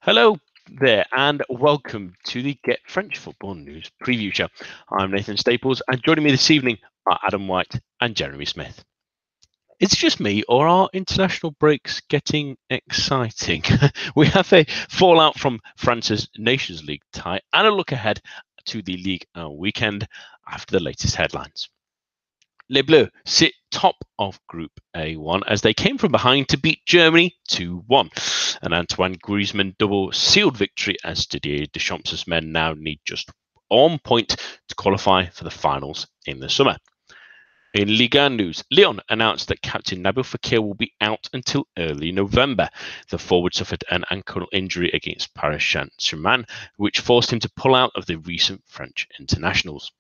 Hello there, and welcome to the Get French Football News Preview Show. I'm Nathan Staples, and joining me this evening are Adam White and Jeremy Smith. Is it just me, or are international breaks getting exciting? We have a fallout from France's Nations League tie and a look ahead to the Ligue weekend after the latest headlines. Les Bleus sit top of Group A1 as they came from behind to beat Germany 2-1. An Antoine Griezmann double sealed victory as Didier Deschamps' men now need just 1 point to qualify for the finals in the summer. In Ligue 1 news, Lyon announced that captain Nabil Fekir will be out until early November. The forward suffered an ankle injury against Paris Saint-Germain, which forced him to pull out of the recent French internationals.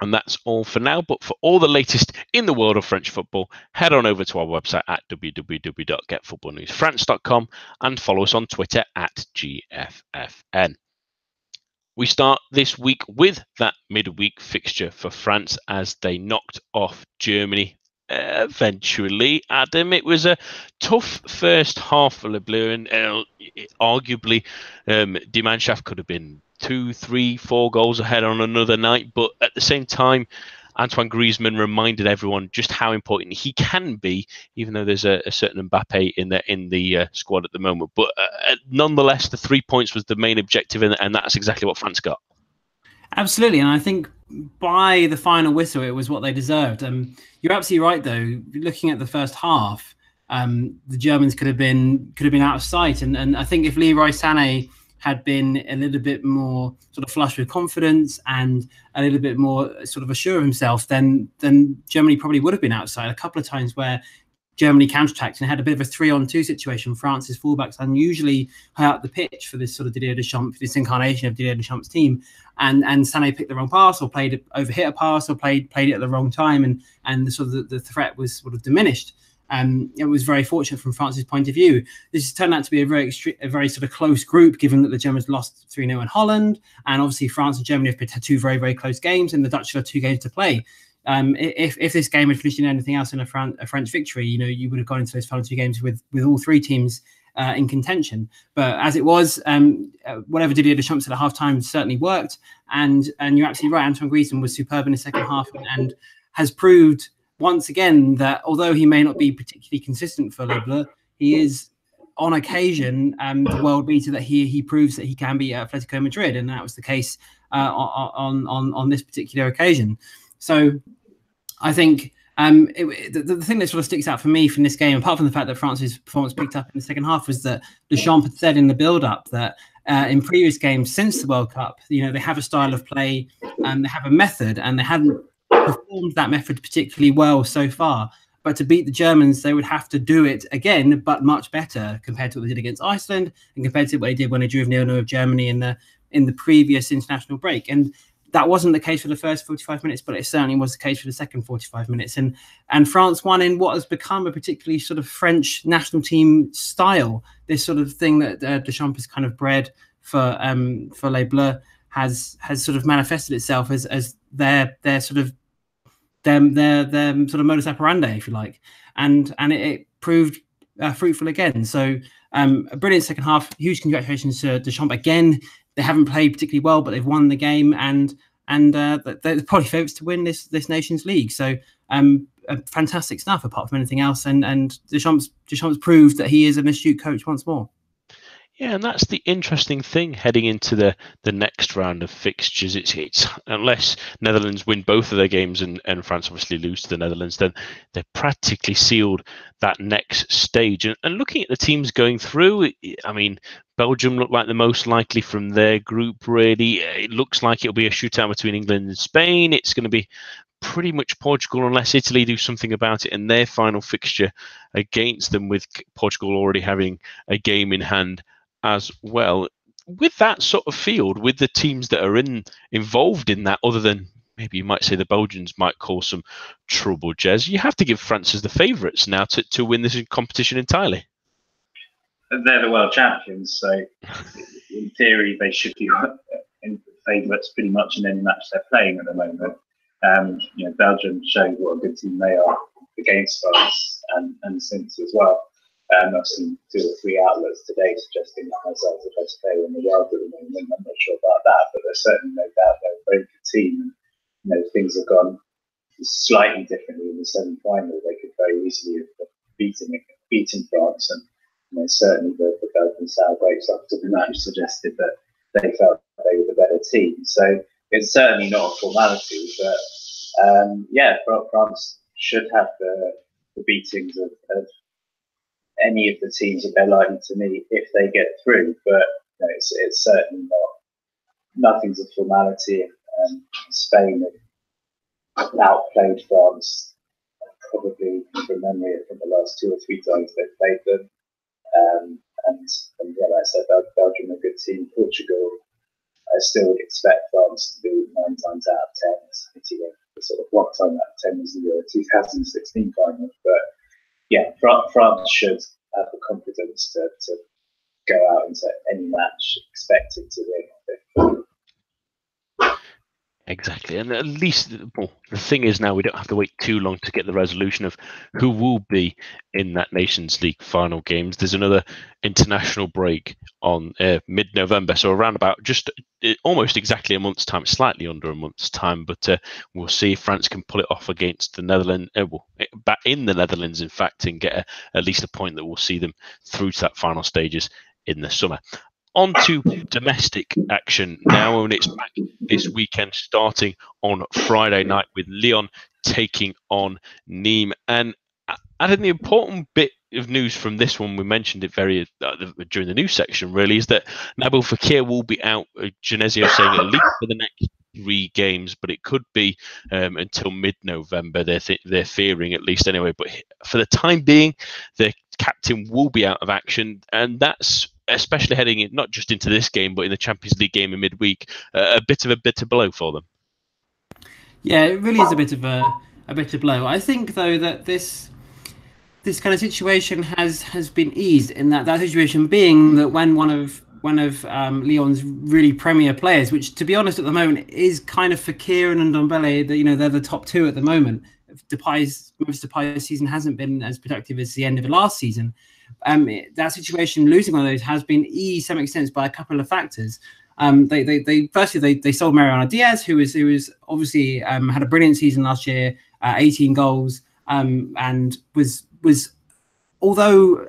And that's all for now. But for all the latest in the world of French football, head on over to our website at www.getfootballnewsfrance.com and follow us on Twitter at GFFN. We start this week with that midweek fixture for France as they knocked off Germany eventually. Adam, it was a tough first half for Les Bleus, and arguably Die Mannschaft could have been 2, 3, 4 goals ahead on another night, but at the same time, Antoine Griezmann reminded everyone just how important he can be, even though there's a certain Mbappe in the squad at the moment. But nonetheless, the 3 points was the main objective, and that's exactly what France got. Absolutely, and I think by the final whistle, it was what they deserved. You're absolutely right, though. Looking at the first half, the Germans could have been out of sight, and I think if Leroy Sané had been a little bit more sort of flush with confidence and a little bit more sort of assured of himself, then Germany probably would have been outside. A couple of times where Germany counterattacked and had a bit of a 3-on-2 situation. France's fullbacks unusually high up the pitch for this sort of Didier Deschamps, this incarnation of Didier Deschamps' team. And Sané picked the wrong pass, or overhit a pass, or played it at the wrong time, and the threat was sort of diminished. It was very fortunate from France's point of view. This has turned out to be a very sort of close group, given that the Germans lost 3-0 in Holland, and obviously France and Germany have had 2 very, very close games, and the Dutch have 2 games to play. If this game had finished in anything else than a French victory, you would have gone into those final 2 games with all 3 teams in contention. But as it was, whatever Didier Deschamps said at half-time certainly worked, and you're absolutely right. Antoine Griezmann was superb in the second half and has proved once again that although he may not be particularly consistent for Les Bleus, he is on occasion the world beater that he proves that he can be at Atletico Madrid, and that was the case on this particular occasion. So I think the thing that sort of sticks out for me from this game, apart from the fact that France's performance picked up in the second half, was that Deschamps had said in the build-up that in previous games since the World Cup, they have a style of play and they have a method, and they hadn't performed that method particularly well so far. But to beat the Germans, they would have to do it again, but much better compared to what they did against Iceland and compared to what they did when they drew 0-0 of Germany in the previous international break. And that wasn't the case for the first 45 minutes, but it certainly was the case for the second 45 minutes. And France won in what has become a particularly sort of French national team style. This sort of thing that Deschamps has kind of bred for Les Bleus has sort of manifested itself as their sort of their sort of modus operandi, if you like, and it proved fruitful again. So a brilliant second half. Huge congratulations to Deschamps again. They haven't played particularly well, but they've won the game, and they're probably favourites to win this Nations League. So fantastic stuff, apart from anything else. And Deschamps proved that he is an astute coach once more. Yeah, and that's the interesting thing heading into the next round of fixtures. It's unless Netherlands win both of their games and France obviously lose to the Netherlands, then they're practically sealed that next stage. And looking at the teams going through, I mean, Belgium look like the most likely from their group, really. It looks like it'll be a shootout between England and Spain. It's going to be pretty much Portugal, unless Italy do something about it in their final fixture against them, with Portugal already having a game in hand as well. With that sort of field, with the teams that are involved in that, other than maybe you might say the Belgians might cause some trouble, Jez, you have to give France as the favourites now to win this competition entirely. They're the world champions, so in theory they should be favourites pretty much in any match they're playing at the moment. Belgium showed what a good team they are against France and since as well. I've seen 2 or 3 outlets today suggesting that Hazard's the best player in the world at the moment. I'm not sure about that, but there's certainly no doubt they're a very good team. And, things have gone slightly differently in the semi-final. They could very easily have beaten France, and certainly the Belgian soundwaves after the match suggested that they felt they were the better team. So it's certainly not a formality, but France should have the beatings of any of the teams that they're likely to meet if they get through. But it's certainly nothing's a formality. Spain have outplayed France probably from memory from the last 2 or 3 times they've played them. And like I said, Belgium are a good team. Portugal, I still would expect France to be 9 times out of 10. The sort of 1 time out of 10 was the Euro 2016 final. But yeah, France should have the confidence to go out into any match expected to win. Exactly, and at least the thing is now we don't have to wait too long to get the resolution of who will be in that Nations League final games. There's another international break on mid-November, so around about just almost exactly a month's time, slightly under a month's time, but we'll see if France can pull it off against the Netherlands, back in the Netherlands, in fact, and get at least a point that will see them through to that final stages in the summer. On to domestic action now, and it's back this weekend, starting on Friday night with Lyon taking on Nîmes. And the important bit of news from this one, we mentioned it during the news section, really, is that Nabil Fekir will be out. Genesio saying at least for the next 3 games, but it could be until mid-November. They're fearing, at least anyway. But for the time being, the captain will be out of action, and that's especially heading in, not just into this game, but in the Champions League game in midweek, a bit of a bitter blow for them. Yeah, it really is a bit of a bitter blow. I think, though, that this kind of situation has been eased in that situation being that when one of Lyon's really premier players, which to be honest at the moment is kind of Fekir and Ndombele, they're the top 2 at the moment. Depay's season hasn't been as productive as the end of the last season. That situation, losing one of those, has been eased to some extent by a couple of factors. They sold Mariano Diaz, who was obviously had a brilliant season last year, 18 goals, and was although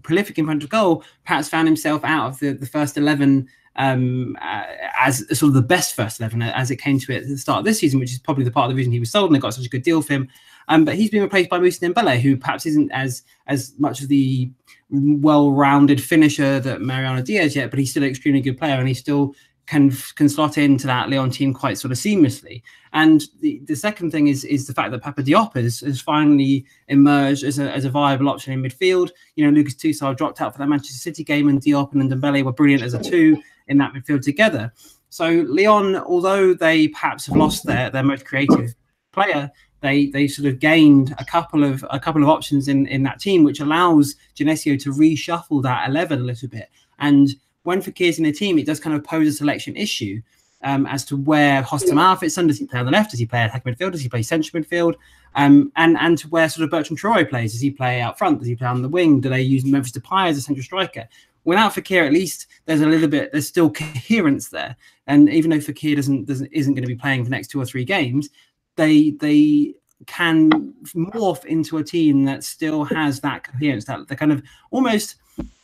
prolific in front of goal, perhaps found himself out of the first 11 as sort of the best first 11 as it came to it at the start of this season, which is probably the part of the reason he was sold and they got such a good deal for him. But he's been replaced by Moussa Dembele, who perhaps isn't as much of the well-rounded finisher that Mariano Diaz yet, but he's still an extremely good player, and he still can slot into that Lyon team quite sort of seamlessly. And the second thing is the fact that Papa Diop has finally emerged as a viable option in midfield. Lucas Toussaint dropped out for that Manchester City game, and Diop and Dembele were brilliant as a 2 in that midfield together. So Lyon, although they perhaps have lost their most creative player, they sort of gained a couple of options in that team, which allows Genesio to reshuffle that 11 a little bit. And when Fekir's in a team, it does kind of pose a selection issue as to where Hostamar fits in. Does he play on the left? Does he play attack midfield? Does he play central midfield? And to where sort of Bertrand Traoré plays. Does he play out front? Does he play on the wing? Do they use Memphis Depay as a central striker? Without Fekir, at least there's still coherence there. And even though Fekir isn't going to be playing for the next 2 or 3 games, they can morph into a team that still has that coherence, that the kind of almost.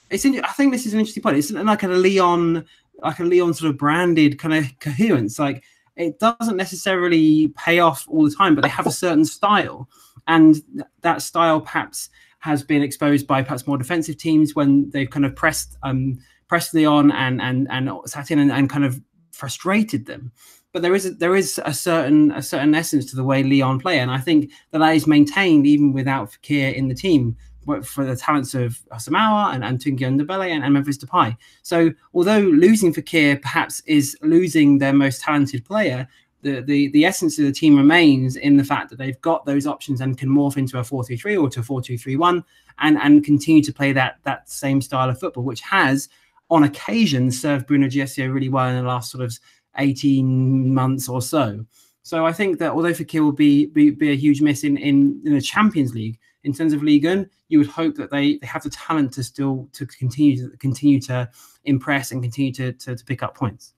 I think this is an interesting point. It's like a Lyon sort of branded kind of coherence. Like, it doesn't necessarily pay off all the time, but they have a certain style, and that style perhaps has been exposed by perhaps more defensive teams when they've kind of pressed Lyon and sat in and kind of frustrated them. But there is a certain essence to the way Lyon play, and I think that is maintained even without Fekir in the team, for the talents of Hosamawa and Tungi Ndombele and Memphis Depay. So although losing Fekir perhaps is losing their most talented player, the essence of the team remains in the fact that they've got those options and can morph into a 4-3-3 or to a 4-2-3-1 and continue to play that same style of football, which has on occasion served Bruno Genesio really well in the last sort of 18 months or so. So I think that although Fekir will be a huge miss in the Champions League, in terms of Ligue 1, you would hope that they have the talent to continue to impress and continue to pick up points.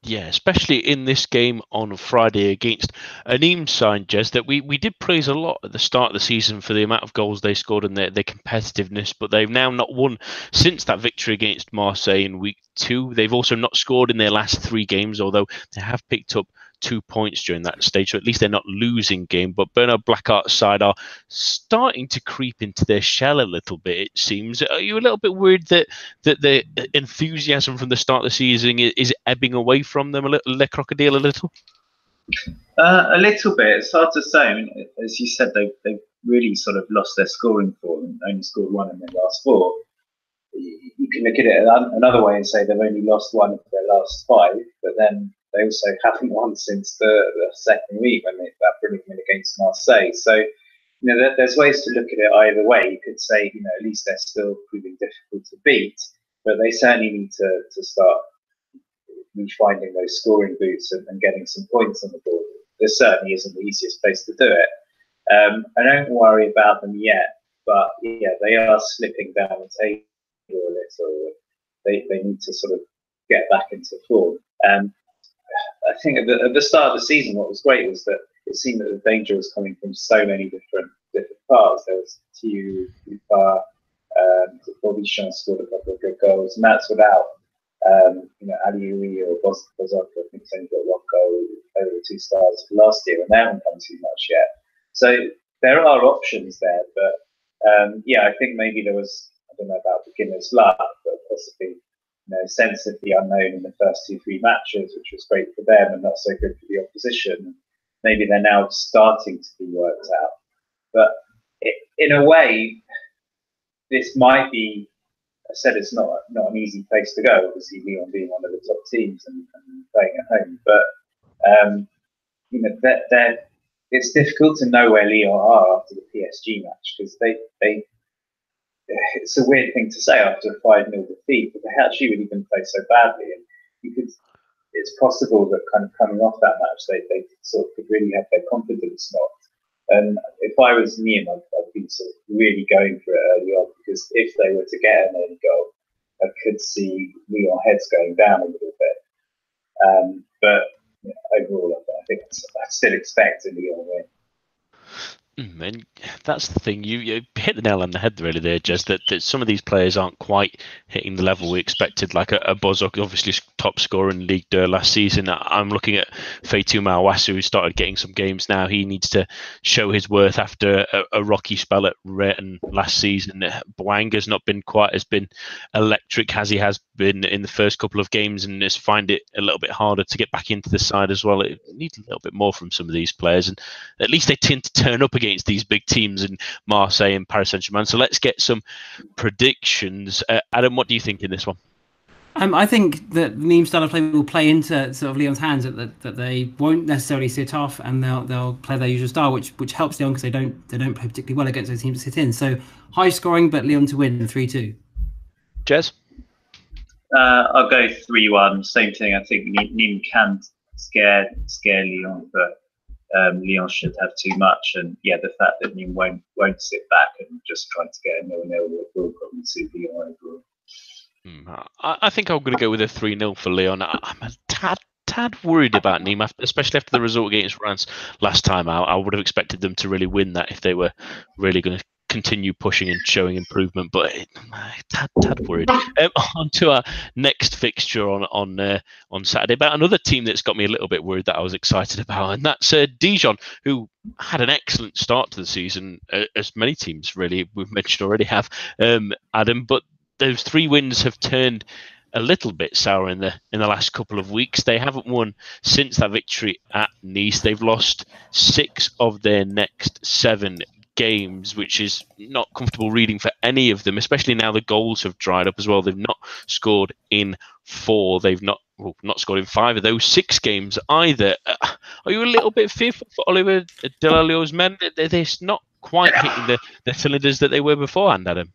Yeah, especially in this game on Friday against a Nîmes side, Jez, that we did praise a lot at the start of the season for the amount of goals they scored and their competitiveness, but they've now not won since that victory against Marseille in week 2. They've also not scored in their last 3 games, although they have picked up 2 points during that stage, so at least they're not losing game. But Bernard Blackhart's side are starting to creep into their shell a little bit, it seems. Are you a little bit worried that the enthusiasm from the start of the season is ebbing away from them a little, Le Crocodile, a little? A little bit. It's hard to say. I mean, as you said, they've really sort of lost their scoring form and only scored 1 in their last 4. You can look at it another way and say they've only lost 1 of their last 5, but then they also haven't won since the second week when that brilliant win against Marseille. So, there's ways to look at it either way. You could say, at least they're still proving difficult to beat, but they certainly need to start refinding those scoring boots and getting some points on the board. This certainly isn't the easiest place to do it. I don't worry about them yet, but yeah, they are slipping down the table a little. They need to sort of get back into form. I think at the start of the season, what was great was that it seemed that the danger was coming from so many different parts. There was Thiou, Dupar, Bobichon scored a couple of good goals, and that's without Alioui or Bozok. I think he's only got 1 goal over the 2 stars last year, and they haven't come too much yet. So there are options there, but yeah, I think maybe there was, I don't know about beginner's luck, but possibly sense of the unknown in the first 2-3 matches, which was great for them and not so good for the opposition. Maybe they're now starting to be worked out. But in a way, this might be, I said it's not an easy place to go, obviously Lyon being one of the top teams and playing at home. But it's difficult to know where Lyon are after the PSG match, because they it's a weird thing to say after a 5-0 defeat, but they actually really didn't play so badly. And it's possible that kind of coming off that match, they sort of could really have their confidence knocked. And if I was Nîmes, I'd be sort of really going for it early on, because if they were to get an early goal, I could see Lyon heads going down a little bit. But overall, I think I still expect a Lyon win. And that's the thing, you hit the nail on the head really there, Jez, that some of these players aren't quite hitting the level we expected, like a Bozok, obviously top scorer in Ligue 2 last season. I'm looking at Feitou Mawasu, who started getting some games now. He needs to show his worth after a rocky spell at Rennes last season. Bouanga's not been quite as electric as he has been in the first couple of games, and just find it a little bit harder to get back into the side as well. It needs a little bit more from some of these players, and at least they tend to turn up against these big teams in Marseille and Paris Saint-Germain. So let's get some predictions. Adam, what do you think in this one? I think that Nîmes style of play will play into sort of Lyon's hands, that they won't necessarily sit off and they'll play their usual style, which helps Lyon because they don't play particularly well against those teams to sit in. So high scoring, but Lyon to win 3-2. Jez? I'll go 3-1. Same thing. I think Nîmes can scare Lyon, but Lyon should have too much, and yeah, the fact that Nîmes won't sit back and just try to get a 0-0 will probably suit Lyon overall. I think I'm going to go with a 3-0 for Lyon. I'm a tad worried about Nîmes, especially after the result against Reims last time out. I would have expected them to really win that if they were really going to continue pushing and showing improvement, but tad worried. On to our next fixture on Saturday, about another team that's got me a little bit worried that I was excited about, and that's Dijon, who had an excellent start to the season, as many teams really we've mentioned already have, Adam, but those 3 wins have turned a little bit sour in the last couple of weeks. They haven't won since that victory at Nice. They've lost 6 of their next 7 games, which is not comfortable reading for any of them, especially now the goals have dried up as well. They've not scored in 4. They've not scored in 5 of those 6 games either. Are you a little bit fearful for Oliver Delallio's men? They're not quite hitting the cylinders that they were beforehand, Adam.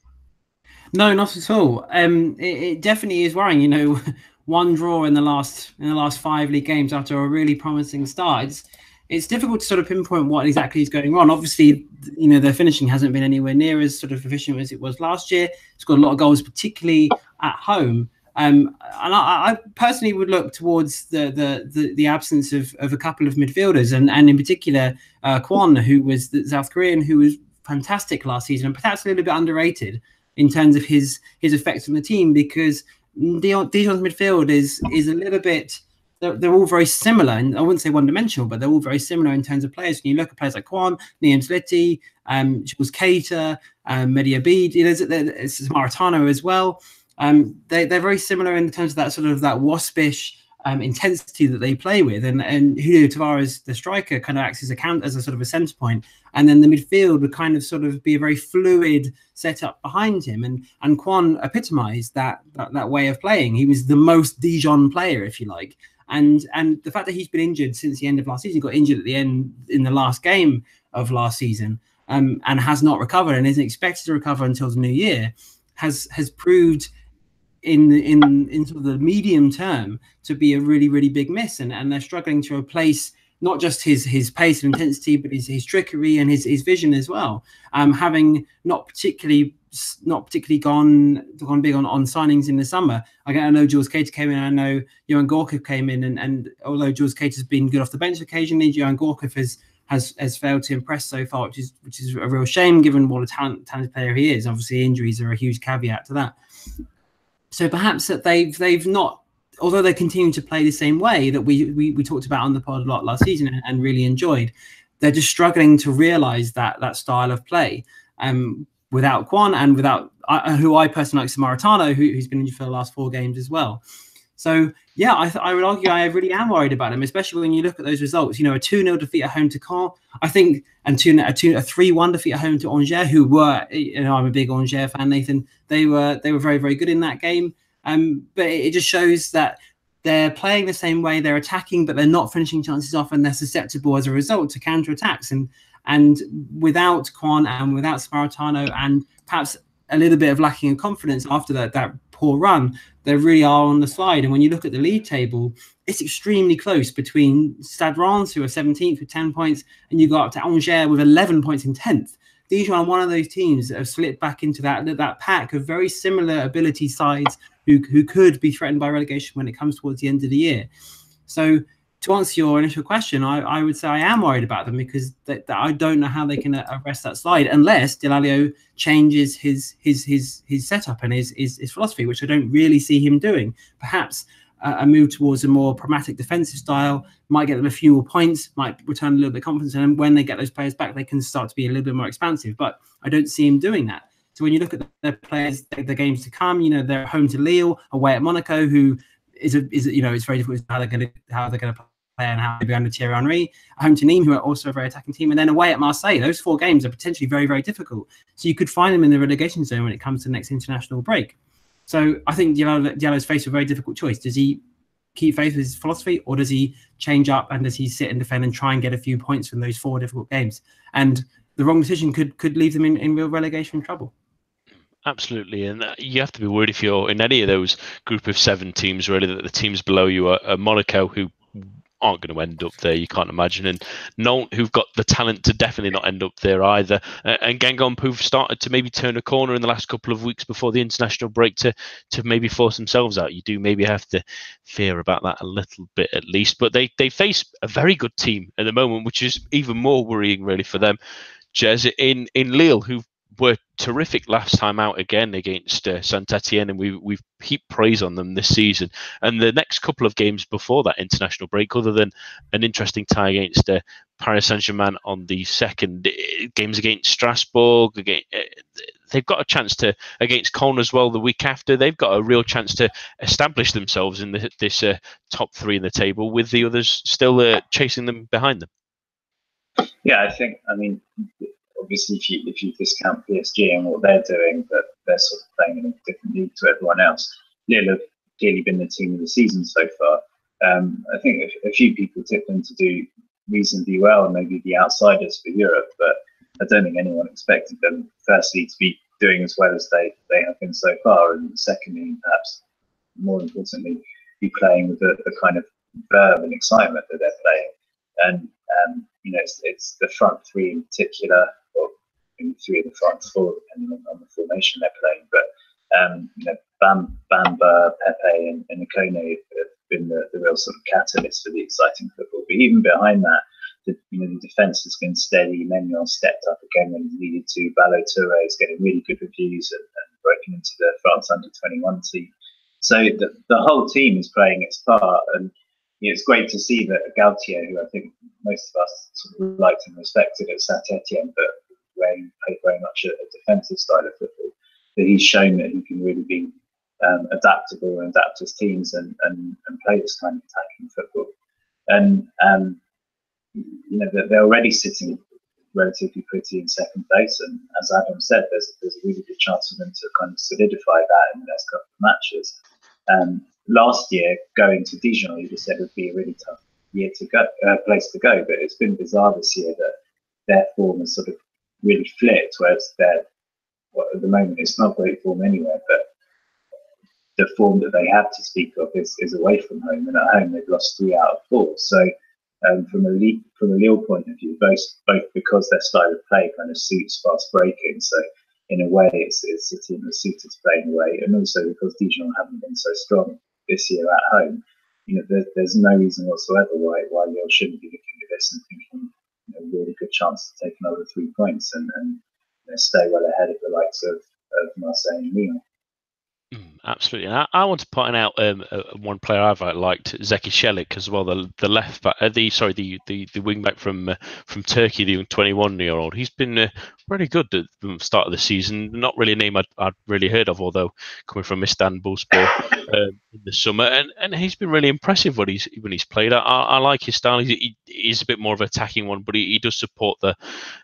No, not at all. It definitely is worrying. 1 draw in the last 5 league games after a really promising start. it's difficult to sort of pinpoint what exactly is going on. Obviously, you know, their finishing hasn't been anywhere near as sort of efficient as it was last year. It's got a lot of goals, particularly at home. And I personally would look towards the absence of a couple of midfielders, and in particular Kwon, who was the South Korean, who was fantastic last season and perhaps a little bit underrated in terms of his effects on the team, because Dijon's midfield is a little bit. They're all very similar, and I wouldn't say one-dimensional, but they're all very similar in terms of players. When you look at players like Kwon, Niam Sliti, Jules Keita, Mehdi Abid, you know, it's Maritano as well. They're very similar in terms of that sort of that waspish intensity that they play with, and Julio Tavares, the striker, kind of acts as a sort of a centre point, and then the midfield would kind of sort of be a very fluid setup behind him, and Kwon epitomised that way of playing. He was the most Dijon player, if you like, and the fact that he's been injured since the end of last season, he got injured at the end in the last game of last season, and has not recovered and isn't expected to recover until the new year, has proved in sort of the medium term to be a really, really big miss, and they're struggling to replace not just his pace and intensity, but his trickery and his vision as well. Having not particularly gone big on signings in the summer. I know Jules Keita came in, I know Johan Gorkov came in, and although Jules Keita has been good off the bench occasionally, Johan Gorkov has failed to impress so far, which is a real shame given what a talented player he is. Obviously, injuries are a huge caveat to that. So perhaps that they've not, although they continue to play the same way that we talked about on the pod a lot last season and really enjoyed, they're just struggling to realise that style of play without Kwon and without who I personally like, Samaritano, who's been injured for the last 4 games as well. So yeah, I would argue I really am worried about him, especially when you look at those results. You know, a 2-0 defeat at home to Caen, I think, and a 3-1 defeat at home to Angers, who were, you know, I'm a big Angers fan, Nathan. They were very, very good in that game. But it just shows that they're playing the same way, they're attacking, but they're not finishing chances off, and they're susceptible as a result to counter-attacks. And without Kwon and without Samaritano, and perhaps a little bit of lacking in confidence after that poor run, they really are on the slide. And when you look at the league table, it's extremely close between Stade Reims, who are 17th with 10 points, and you go up to Angers with 11 points in 10th. Dijon are one of those teams that have slipped back into that pack of very similar ability sides who could be threatened by relegation when it comes towards the end of the year. So to answer your initial question, I would say I am worried about them, because that I don't know how they can arrest that slide unless Delalio changes his setup and his philosophy, which I don't really see him doing. Perhaps a move towards a more pragmatic defensive style might get them a few more points, might return a little bit of confidence, and when they get those players back, they can start to be a little bit more expansive. But I don't see him doing that. So when you look at their players, the games to come, you know, they're home to Lille, away at Monaco, who is you know, it's very difficult how they're going to play and how they be under Thierry Henry, home to Nîmes, who are also a very attacking team, and then away at Marseille. Those 4 games are potentially very, very difficult. So you could find them in the relegation zone when it comes to the next international break. So I think Diallo's faced with a very difficult choice. Does he keep faith with his philosophy, or does he change up and does he sit and defend and try and get a few points from those 4 difficult games? And the wrong decision could leave them in real relegation trouble. Absolutely, and you have to be worried if you're in any of those group of 7 teams, really, that the teams below you are Monaco, who aren't going to end up there, you can't imagine, and Nantes, who've got the talent to definitely not end up there either, and Guingamp, who've started to maybe turn a corner in the last couple of weeks before the international break to maybe force themselves out. You do maybe have to fear about that a little bit at least, but they face a very good team at the moment, which is even more worrying really for them. Jez, in Lille, who were terrific last time out again against Saint-Etienne, and we've heaped praise on them this season. And the next couple of games before that international break, other than an interesting tie against Paris Saint-Germain on the second, games against Strasbourg, they've got a chance to, against Caen as well the week after, they've got a real chance to establish themselves in this top 3 in the table, with the others still chasing them behind them. Yeah, I mean, obviously, if you discount PSG and what they're doing, that they're sort of playing in a different league to everyone else. Lille have clearly been the team of the season so far. I think a few people tip them to do reasonably well, and maybe the outsiders for Europe, but I don't think anyone expected them, firstly, to be doing as well as they have been so far, and secondly, perhaps more importantly, be playing with the kind of verve and excitement that they're playing. and it's the front three in particular, or maybe three of the front four, depending on the formation they're playing. But Bamba, Pepe, and Ikone have been the real sort of catalyst for the exciting football. But even behind that, the defence has been steady. Maignan stepped up again when he needed to. Balotelli is getting really good reviews and breaking into the France under-21 team. So the whole team is playing its part, and it's great to see that Galtier, who I think most of us sort of liked and respected at Saint-Etienne, but where he played very much a defensive style of football, that he's shown that he can really be adaptable and adapt his teams and play this kind of attacking football. And they're already sitting relatively pretty in second place, and as Adam said, there's a really good chance for them to kind of solidify that in the next couple of matches. Last year, going to Dijon, you just said would be a really tough place to go, but it's been bizarre this year that their form has sort of really flipped, whereas at the moment it's not great form anywhere, but the form that they have to speak of is away from home, and at home they've lost 3 out of 4. So from a Lille point of view, both because their style of play kind of suits fast breaking, so in a way it's a team that's suited to playing away, and also because Dijon haven't been so strong this year at home, there's no reason whatsoever why Lille shouldn't be looking at this and thinking really good chance to take another 3 points and stay well ahead of the likes of Marseille and Lyon. Absolutely, and I want to point out one player I've liked, Zeki Çelik as well, the left back, the wing back from Turkey, the 21-year-old. He's been really good at the start of the season. Not really a name I'd really heard of, although coming from Istanbulspor in the summer, and he's been really impressive when he's played. I like his style. He's a bit more of an attacking one, but he does support the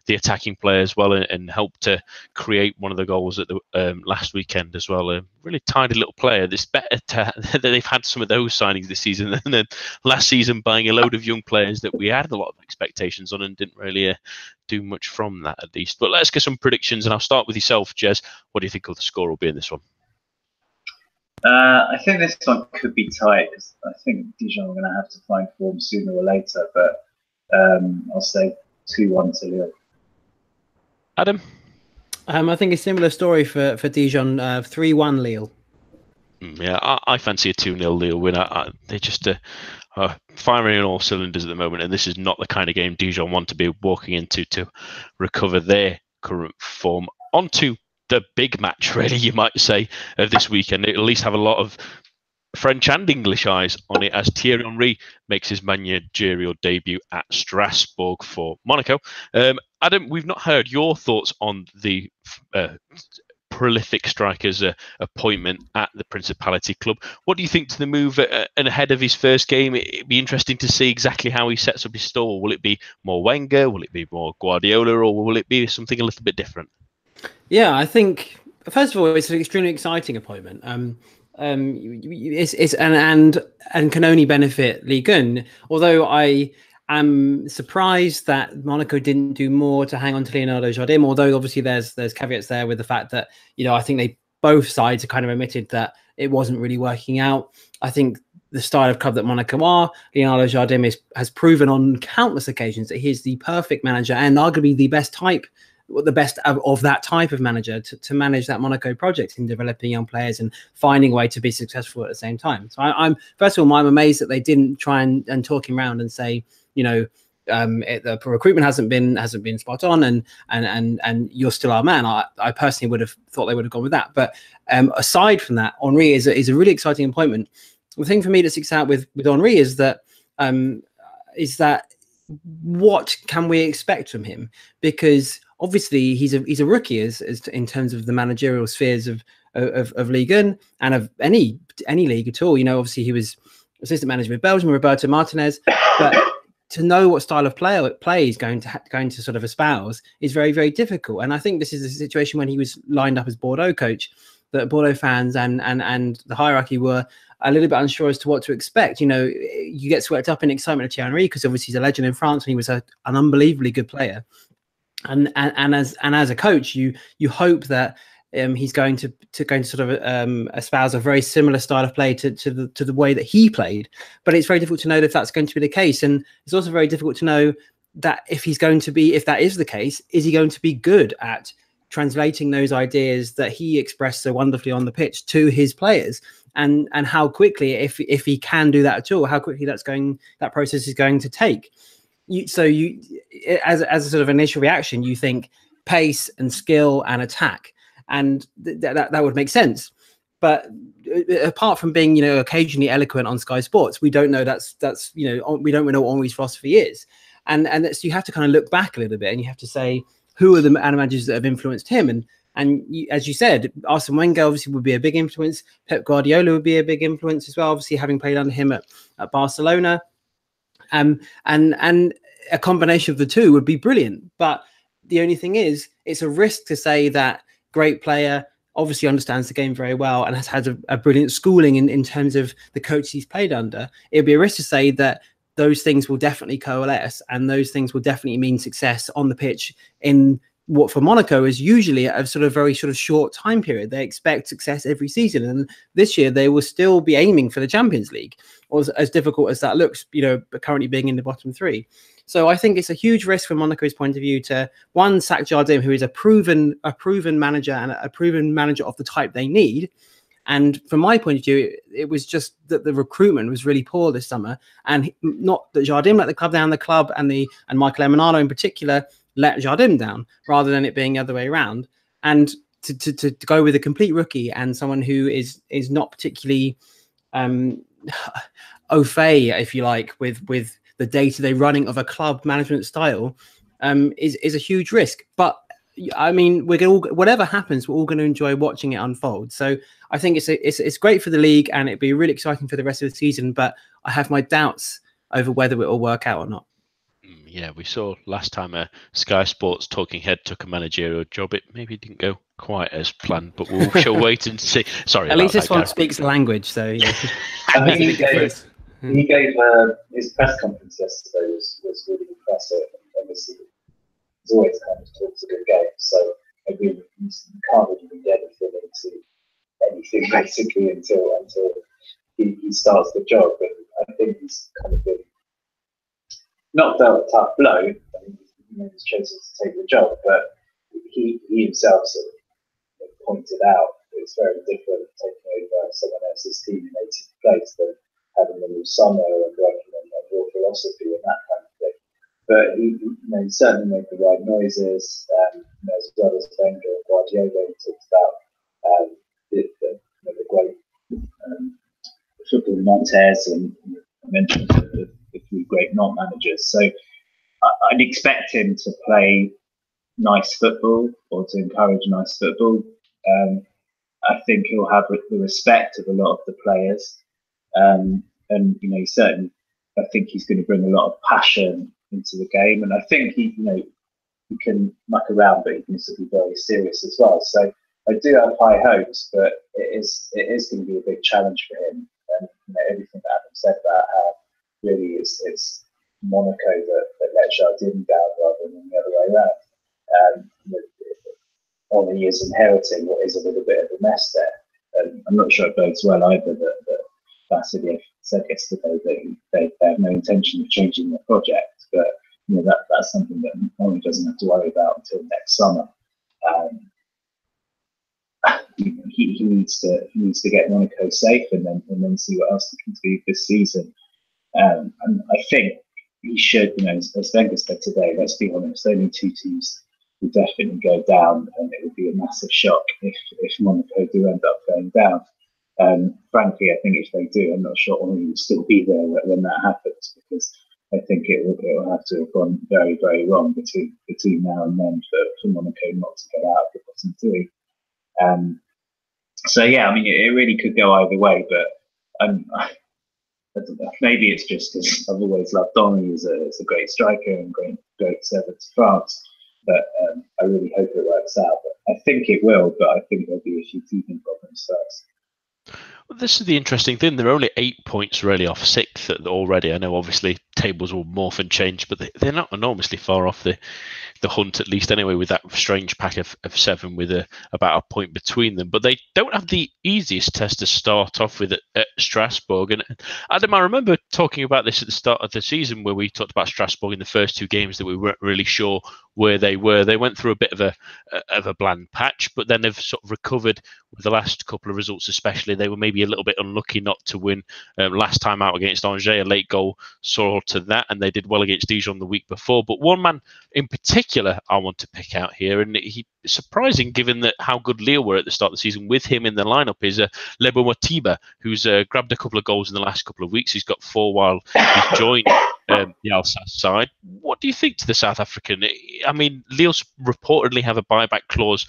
attacking play as well, and help to create one of the goals at the last weekend as well. Really tidy little player. It's better that they've had some of those signings this season than then last season buying a load of young players that we had a lot of expectations on and didn't really do much from that, at least. But let's get some predictions, and I'll start with yourself, Jez. What do you think the score will be in this one? I think this one could be tight. I think Dijon are going to have to find form sooner or later, but I'll say 2-1 to Lille. Adam? I think a similar story for Dijon, 3-1 Lille. Yeah, I fancy a 2-0 Lille win. They're just firing on all cylinders at the moment, and this is not the kind of game Dijon want to be walking into to recover their current form. On to the big match, really, you might say, of this weekend. It'll at least have a lot of French and English eyes on it as Thierry Henry makes his managerial debut at Strasbourg for Monaco. Adam, we've not heard your thoughts on the prolific striker's appointment at the Principality club. What do you think to the move and ahead of his first game? It'd be interesting to see exactly how he sets up his stall. Will it be more Wenger? Will it be more Guardiola? Or will it be something a little bit different? Yeah, I think, first of all, it's an extremely exciting appointment. It's and can only benefit Ligue 1. Although I am surprised that Monaco didn't do more to hang on to Leonardo Jardim. Although obviously there's caveats there with the fact that I think both sides have kind of admitted that it wasn't really working out. I think the style of club that Monaco are, Leonardo Jardim has proven on countless occasions that he's the perfect manager and arguably the best of that type of manager to manage that Monaco project in developing young players and finding a way to be successful at the same time. So I'm first of all, I'm amazed that they didn't try and talk him around and say, the recruitment hasn't been spot on and you're still our man. I personally would have thought they would have gone with that. But aside from that, Henry is a really exciting appointment. The thing for me that sticks out with Henry is that what can we expect from him? Because obviously he's a rookie as in terms of the managerial spheres of Ligue 1 and of any league at all. Obviously he was assistant manager with Belgium, Roberto Martinez, but to know what style of play he's going to sort of espouse is very, very difficult. And I think this is a situation when he was lined up as Bordeaux coach, that Bordeaux fans and the hierarchy were a little bit unsure as to what to expect. You get swept up in excitement of Thierry Henry because obviously he's a legend in France and he was an unbelievably good player. And as a coach, you hope that he's going to sort of espouse a very similar style of play to the way that he played. But it's very difficult to know if that's going to be the case, and it's also very difficult to know that if that is the case, is he going to be good at translating those ideas that he expressed so wonderfully on the pitch to his players, and how quickly, if he can do that at all, how quickly that process is going to take. So as a sort of initial reaction, you think pace and skill and attack, and that would make sense. But apart from being, occasionally eloquent on Sky Sports, we don't know we don't know what Henry's philosophy is, and so you have to kind of look back a little bit, and you have to say, who are the managers that have influenced him? And as you said, Arsene Wenger obviously would be a big influence. Pep Guardiola would be a big influence as well, obviously having played under him at Barcelona. And a combination of the two would be brilliant. But the only thing is, it's a risk to say that great player obviously understands the game very well and has had a brilliant schooling in terms of the coach he's played under. It would be a risk to say that those things will definitely coalesce, and those things will definitely mean success on the pitch in what for Monaco is usually a very short time period. They expect success every season, and this year they will still be aiming for the Champions League, or as difficult as that looks, currently being in the bottom three. So I think it's a huge risk from Monaco's point of view to, one, sack Jardim, who is a proven manager and a proven manager of the type they need. And from my point of view, it was just that the recruitment was really poor this summer, and not that Jardim let the club down. The club and Michael Emenalo in particular let Jardim down, rather than it being the other way around. And to go with a complete rookie and someone who is not particularly au fait, if you like, with the day-to-day running of a club management style, is a huge risk. But I mean, whatever happens, we're all going to enjoy watching it unfold. So I think it's great for the league, and it'd be really exciting for the rest of the season. But I have my doubts over whether it will work out or not. Yeah, we saw last time a Sky Sports talking head took a managerial job. It maybe didn't go quite as planned, but we shall wait and see. Sorry, at least this one speaks the language, so yeah. I mean, he gave his press conference yesterday was really impressive. Obviously, he's always kind of talks a good game, so I mean, you can't really read anything basically until he starts the job. But I think he's kind of been not dealt a tough blow. I mean, he's chosen to take the job, but he himself sort of pointed out it's very different taking over someone else's team in 18th place than having them all summer and working on your philosophy and that kind of thing. But he certainly made the right noises, as well as Wenger and Guardiola. He talked about the great football Nantes, and I mentioned the three great non-managers. So I'd expect him to play nice football, or to encourage nice football. I think he'll have the respect of a lot of the players. And certainly, I think he's going to bring a lot of passion into the game. And I think he can muck around, but he can also be very serious as well. So I do have high hopes, but it is going to be a big challenge for him. And everything that Adam said about how really it's Monaco that let Jardim down rather than the other way around. Henry is inheriting what is a little bit of a mess there. And I'm not sure it bodes well either that Vasiliev said yesterday that they have no intention of changing their project. But that's something that Henry doesn't have to worry about until next summer. He needs to get Monaco safe and then see what else he can do this season. And I think he should, as Wenger said today, let's be honest, only two teams will definitely go down, and it would be a massive shock if Monaco do end up going down. Frankly, I think if they do, I'm not sure Henry will still be there when that happens, because I think it will have to have gone very, very wrong between now and then for Monaco not to get out of the bottom three. So yeah, I mean, it really could go either way, but I don't know, maybe it's just because I've always loved Henry as a great striker and great servant to France. But I really hope it works out. But I think it will, but I think there'll be a few teething problems first. Well, this is the interesting thing. They're only 8 points really off sixth already. I know obviously tables will morph and change, but they're not enormously far off the hunt, at least anyway, with that strange pack of seven with about a point between them. But they don't have the easiest test to start off with at Strasbourg. And Adam, I remember talking about this at the start of the season where we talked about Strasbourg in the first two games that we weren't really sure where they were. They went through a bit of a bland patch, but then they've sort of recovered with the last couple of results, especially. They were maybe a little bit unlucky not to win last time out against Angers. A late goal saw to that, and they did well against Dijon the week before. But one man in particular I want to pick out here, and he surprising given that how good Lille were at the start of the season with him in the lineup, is Lebo Mottiba, who's grabbed a couple of goals in the last couple of weeks. He's got 4 while he's joined the Alsace side. What do you think to the South African? I mean, Lille reportedly have a buyback clause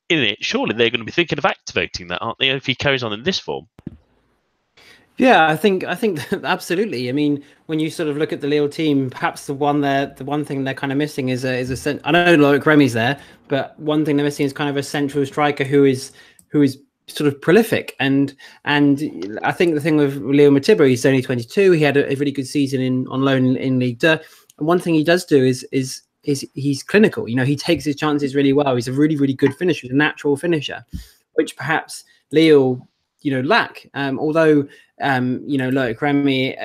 in it. Surely they're going to be thinking of activating that, aren't they, if he carries on in this form? Yeah, I think absolutely. I mean, when you sort of look at the Lille team, perhaps the one thing they're kind of missing is a I know Loic Remy's there, but one thing they're missing is kind of a central striker who is sort of prolific. And I think the thing with Leo Mottiba, he's only 22. He had a really good season on loan in Ligue 2. And one thing he does do is he's clinical. You know, he takes his chances really well. He's a really, really good finisher, a natural finisher, which perhaps Lille, lack. Although Loic Remy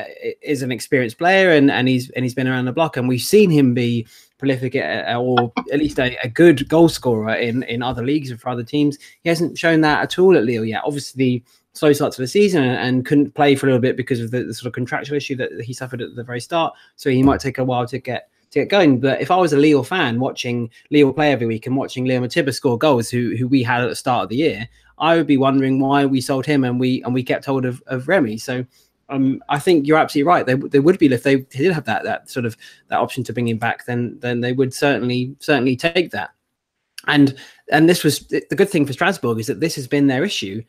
is an experienced player and he's been around the block, and we've seen him be prolific or at least a good goal scorer in other leagues or for other teams. He hasn't shown that at all at Lille yet. Obviously, slow start to the season and couldn't play for a little bit because of the sort of contractual issue that he suffered at the very start. So he might take a while to get going. But if I was a Lille fan watching Lille play every week and watching Leo Mottiba score goals, who we had at the start of the year, I would be wondering why we sold him and we kept hold of Remy. So I think you're absolutely right. They would be, if they did have that sort of that option to bring him back, then they would certainly take that. And this was the good thing for Strasbourg, is that this has been their issue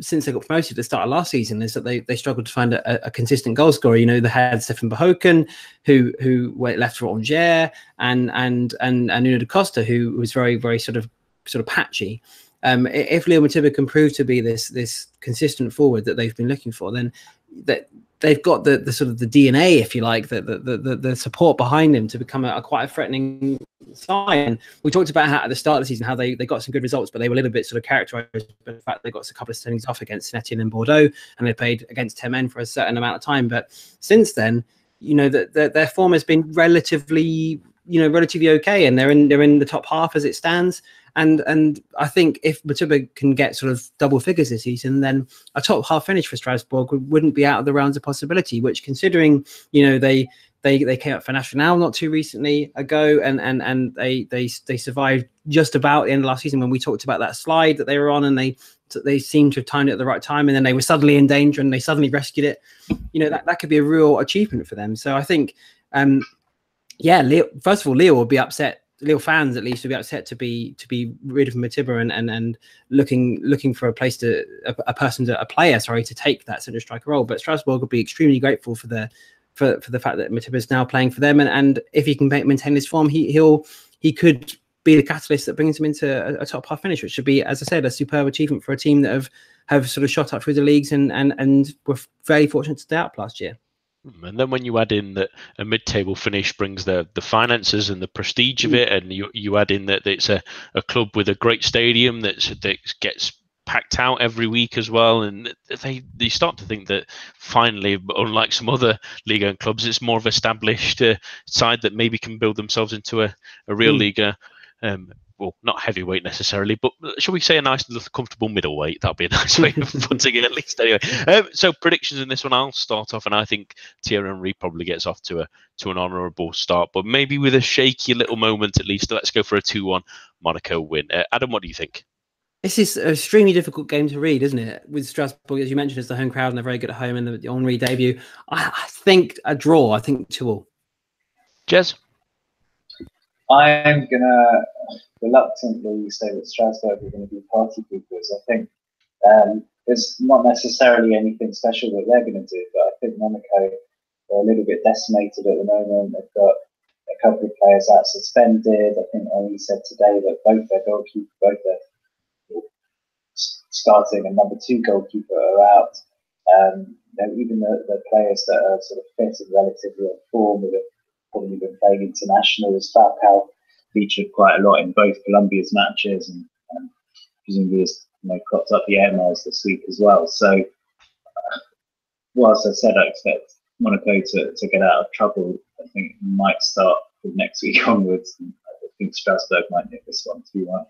since they got promoted at the start of last season, is that they struggled to find a consistent goal scorer. They had Stefan Behoken, who left for Angers, and Nuno da Costa, who was very, very sort of patchy. If Leo Mottiba can prove to be this consistent forward that they've been looking for, then that they've got the sort of the DNA, if you like, the support behind him to become quite a threatening side. And we talked about how at the start of the season how they got some good results, but they were a little bit sort of characterized by the fact they got a couple of standings off against Saint-Etienne and Bordeaux, and they played against 10 men for a certain amount of time. But since then, their form has been relatively okay, and they're in the top half as it stands. And I think if Mottiba can get sort of double figures this season, then a top half finish for Strasbourg wouldn't be out of the realms of possibility. Which, considering they came up for National not too recently ago, and they survived just about the end of last season when we talked about that slide that they were on, and they seemed to have timed it at the right time, and then they were suddenly in danger and they suddenly rescued it. That could be a real achievement for them. So I think, first of all, Lille will be upset. Lille fans, at least, would be upset to be rid of Mottiba and looking for a player to take that central striker role. But Strasbourg will be extremely grateful for the fact that Mottiba is now playing for them, and if he can maintain his form, he could be the catalyst that brings him into a top half finish, which should be, as I said, a superb achievement for a team that have sort of shot up through the leagues and were very fortunate to stay up last year. And then when you add in that a mid-table finish brings the finances and the prestige of it, and you add in that it's a club with a great stadium that gets packed out every week as well, and they start to think that finally, unlike some other Ligue 1 clubs, it's more of an established side that maybe can build themselves into a real Ligue. Well, not heavyweight necessarily, but shall we say a nice little comfortable middleweight? That'll be a nice way of putting it, at least. Anyway, so predictions in this one, I'll start off, and I think Thierry Henry probably gets off to an honourable start, but maybe with a shaky little moment at least. Let's go for a 2-1 Monaco win. Adam, what do you think? This is an extremely difficult game to read, isn't it? With Strasbourg, as you mentioned, it's the home crowd and they're very good at home, and the Henry debut. I think a draw. I think 2-2. Jez? I'm going to reluctantly say that Strasbourg are going to be party poopers. I think there's not necessarily anything special that they're going to do, but I think Monaco are a little bit decimated at the moment. They've got a couple of players out suspended. I think Henry said today that both their starting and number 2 goalkeeper are out. Even the players that are sort of fit and relatively on form that have probably been playing internationals, Falcao featured quite a lot in both Colombia's matches, and presumably has cropped up the air miles this week as well. So, whilst I said I expect Monaco to get out of trouble, I think it might start from next week onwards. And I think Strasbourg might nick this one 2-1.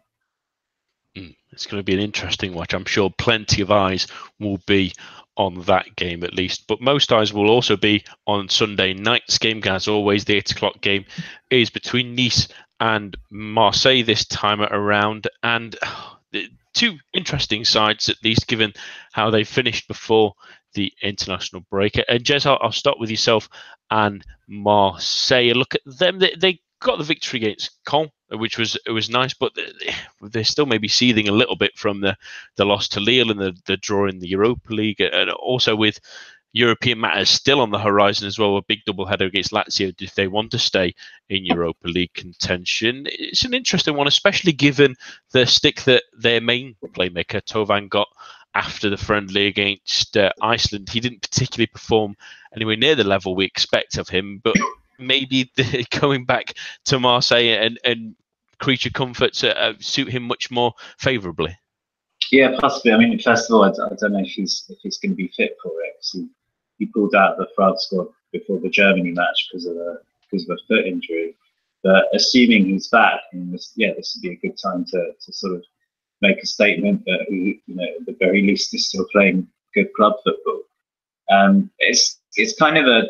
It's going to be an interesting watch. I'm sure plenty of eyes will be on that game at least, but most eyes will also be on Sunday night's game. As always, the 8 o'clock game is between Nice and Marseille this time around, and two interesting sides, at least given how they finished before the international break. And Jez, I'll start with yourself and Marseille. Look at them; they got the victory against Caen, which was nice, but they're still maybe seething a little bit from the loss to Lille and the draw in the Europa League, and also with European matters still on the horizon as well. A big doubleheader against Lazio if they want to stay in Europa League contention. It's an interesting one, especially given the stick that their main playmaker Thauvin got after the friendly against Iceland. He didn't particularly perform anywhere near the level we expect of him, but maybe going back to Marseille and creature comforts suit him much more favourably. Yeah, possibly. I mean, first of all, I don't know if he's going to be fit for it. He pulled out the France squad before the Germany match because of a foot injury. But assuming he's back, this would be a good time to sort of make a statement that he, at the very least, is still playing good club football. It's kind of an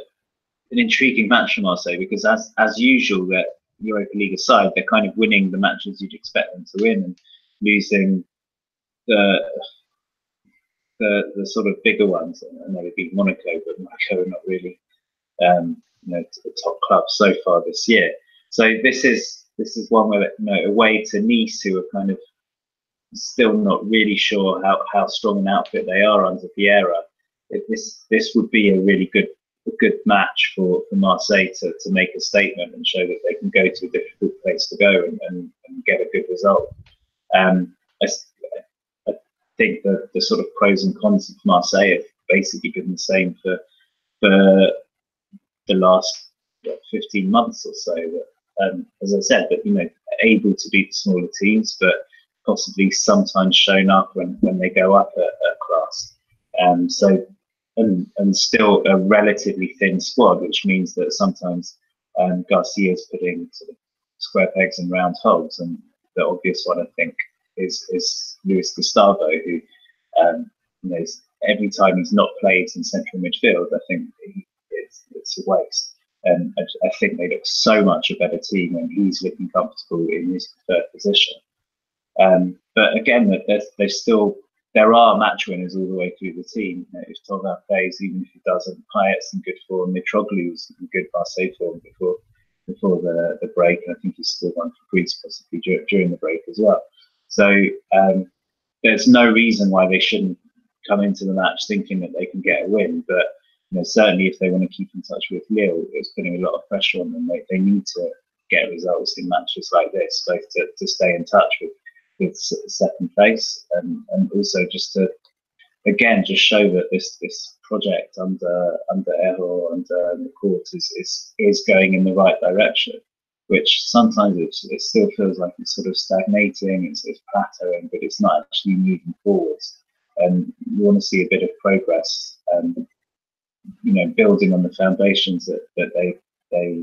intriguing match for Marseille because, as usual, that Europa League aside, they're kind of winning the matches you'd expect them to win and losing the sort of bigger ones. I know they beat Monaco, but Monaco are not really the top club so far this year. So this is one where away to Nice, who are kind of still not really sure how strong an outfit they are under Vieira. This would be a really good match for Marseille to make a statement and show that they can go to a difficult place to go and get a good result. I think that the sort of pros and cons of Marseille have basically been the same for the last 15 months or so. As I said, that able to beat the smaller teams, but possibly sometimes shown up when they go up a class. And still a relatively thin squad, which means that sometimes Garcia's putting sort of square pegs in round holes. And the obvious one, I think, is Luis Gustavo, who every time he's not played in central midfield, I think it's a waste. And I think they look so much a better team when he's looking comfortable in his preferred position. But again, there are match winners all the way through the team. If Thauvin plays, even if he doesn't, Payet's in good form. Mitroglou's in good Marseille form before the break, and I think he's still one for Greece possibly during the break as well. So there's no reason why they shouldn't come into the match thinking that they can get a win. But certainly if they want to keep in touch with Lille, it's putting a lot of pressure on them. They need to get results in matches like this, both to stay in touch with second place and also just to again just show that this project under Errol and the court is going in the right direction, which sometimes it still feels like it's sort of stagnating, it's plateauing, but it's not actually moving forwards. And you want to see a bit of progress, building on the foundations that they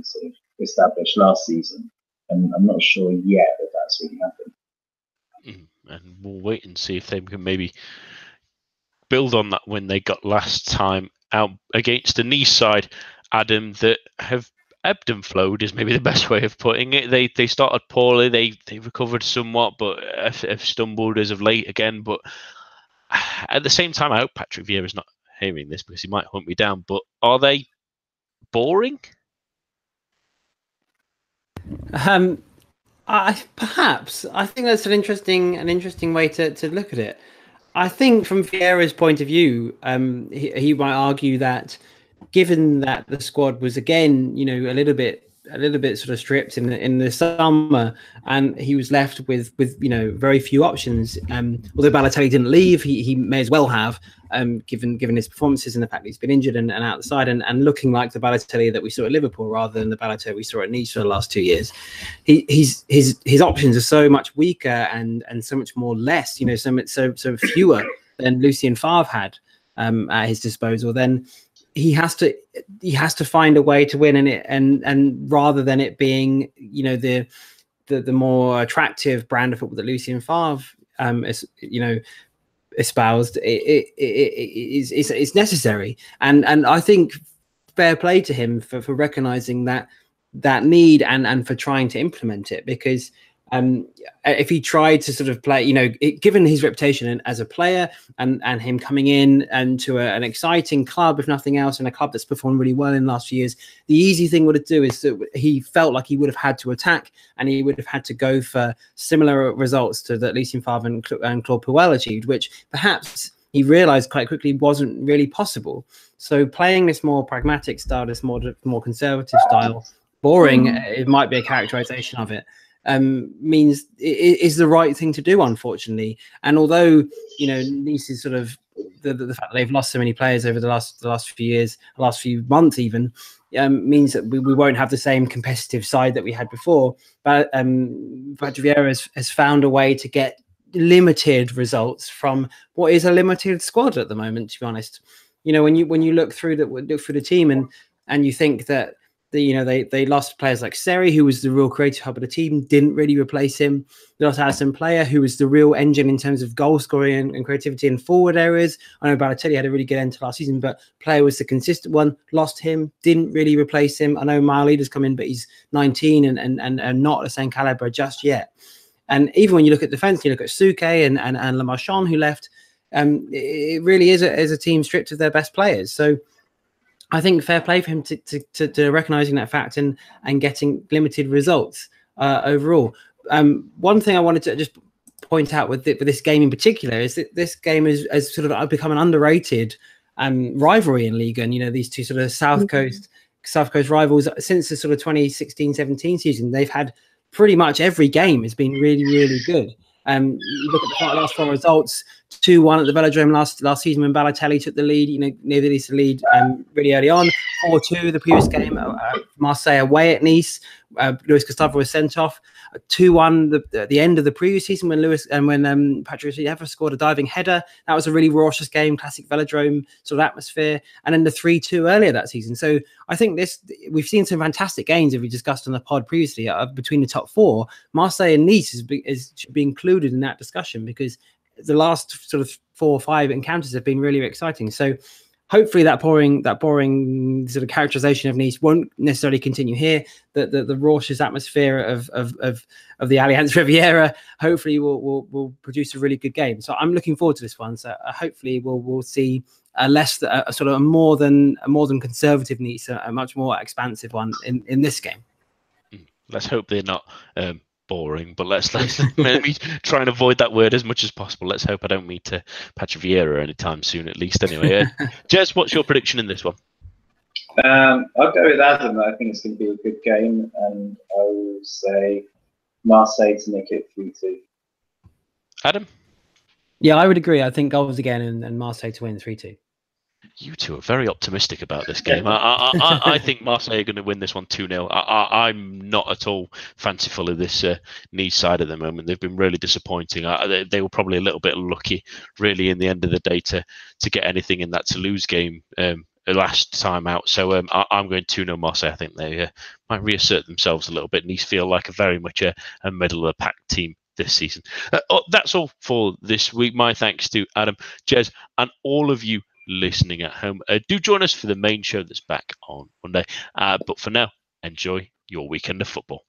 sort of established last season. And I'm not sure yet that that's really happened. And we'll wait and see if they can maybe build on that win they got last time out against the Nice side, Adam, that have ebbed and flowed is maybe the best way of putting it. They started poorly, they recovered somewhat, but have stumbled as of late again. But at the same time, I hope Patrick Vieira's not hearing this because he might hunt me down. But are they boring? Perhaps. I think that's an interesting way to look at it. I think from Vieira's point of view, he might argue that given that the squad was again, a little bit a little bit sort of stripped in the summer, and he was left with very few options. Although Balotelli didn't leave, he may as well have, given his performances and the fact that he's been injured and out the side, and looking like the Balotelli that we saw at Liverpool rather than the Balotelli we saw at Nice for the last 2 years. His options are so much weaker and so much more less, so fewer than Lucien Favre had at his disposal. Then he has to find a way to win, and rather than it being the more attractive brand of football that Lucien Favre espoused, it's necessary, and I think fair play to him for recognizing that need and for trying to implement it, because if he tried to sort of play, given his reputation as a player and him coming in and to an exciting club, if nothing else, and a club that's performed really well in the last few years, the easy thing would do is that he felt like he would have had to attack, and he would have had to go for similar results to that Lucien Favre and Claude Puel achieved, which perhaps he realized quite quickly wasn't really possible. So playing this more pragmatic style, this more conservative style, boring, it might be a characterization of it, means it is the right thing to do, unfortunately. And although Nice is sort of the fact that they've lost so many players over the last few years, the last few months even, means that we won't have the same competitive side that we had before. But Vieira has found a way to get limited results from what is a limited squad at the moment, to be honest. When you look through the team and you think that they lost players like Seri, who was the real creative hub of the team, didn't really replace him. They lost Alisson Player, who was the real engine in terms of goal scoring and creativity in forward areas. I know Balotelli had a really good end to last season, but Player was the consistent one. Lost him, didn't really replace him. I know Maolita's come in, but he's 19 and not the same caliber just yet. And even when you look at defence, you look at Suke and Le Marchand, who left, it really is a team stripped of their best players. So I think fair play for him to recognizing that fact and getting limited results overall. One thing I wanted to just point out with this game in particular is that this game has sort of become an underrated rivalry in Ligue. And these two sort of South Coast rivals, since the sort of 2016-17 season, they've had pretty much every game has been really, really good. You look at the last four results: 2-1 at the Velodrome last season when Balotelli took the lead, near the Nice lead really early on. 4-2 the previous game, Marseille away at Nice. Luis Gustavo was sent off. 2-1 at the end of the previous season when Patrick Vieira scored a diving header. That was a really raucous game, classic Velodrome sort of atmosphere. And then the 3-2 earlier that season. So I think we've seen some fantastic games, as we discussed on the pod previously, between the top four. Marseille and Nice should be included in that discussion, because the last sort of 4 or 5 encounters have been really exciting. So hopefully that boring sort of characterization of Nice won't necessarily continue here. The raucous atmosphere of the Allianz Riviera hopefully will produce a really good game. So I'm looking forward to this one. So hopefully we'll see a sort of a more than conservative Nice, a much more expansive one in this game. Let's hope they're not boring, but let's maybe try and avoid that word as much as possible. Let's hope I don't meet Patrick Vieira anytime soon, at least. Anyway, Jez, what's your prediction in this one? I'll go with Adam. I think it's going to be a good game, and I will say Marseille to nick it 3-2. Adam? Yeah, I would agree. I think goals again and Marseille to win 3-2. You two are very optimistic about this game. I think Marseille are going to win this one 2-0. I'm not at all fanciful of this Nice side at the moment. They've been really disappointing. They were probably a little bit lucky, really, in the end of the day to get anything in that Toulouse game last time out. So I'm going 2-0 Marseille. I think they might reassert themselves a little bit. Nice feel like very much a middle of the pack team this season. That's all for this week. My thanks to Adam, Jez, and all of you listening at home. Do join us for the main show that's back on Monday. But for now, enjoy your weekend of football.